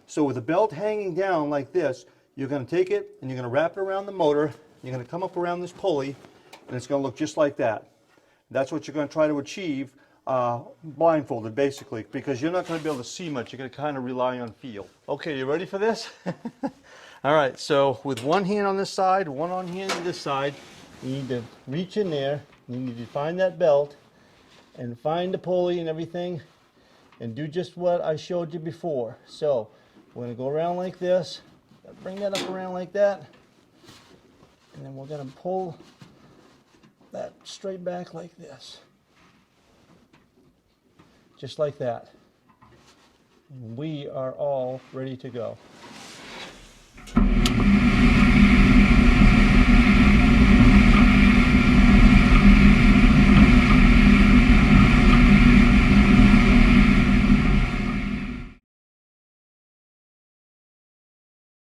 So with the belt hanging down like this, you're going to take it and you're going to wrap it around the motor. You're going to come up around this pulley, and it's going to look just like that. That's what you're going to try to achieve blindfolded, basically, because you're not going to be able to see much. You're going to kind of rely on feel. Okay, you ready for this? All right, so with one hand on this side, one on hand on this side, you need to reach in there. You need to find that belt and find the pulley and everything, and do just what I showed you before. So we're going to go around like this, bring that up around like that, and then we're going to pull that straight back like this. Just like that. And we are all ready to go.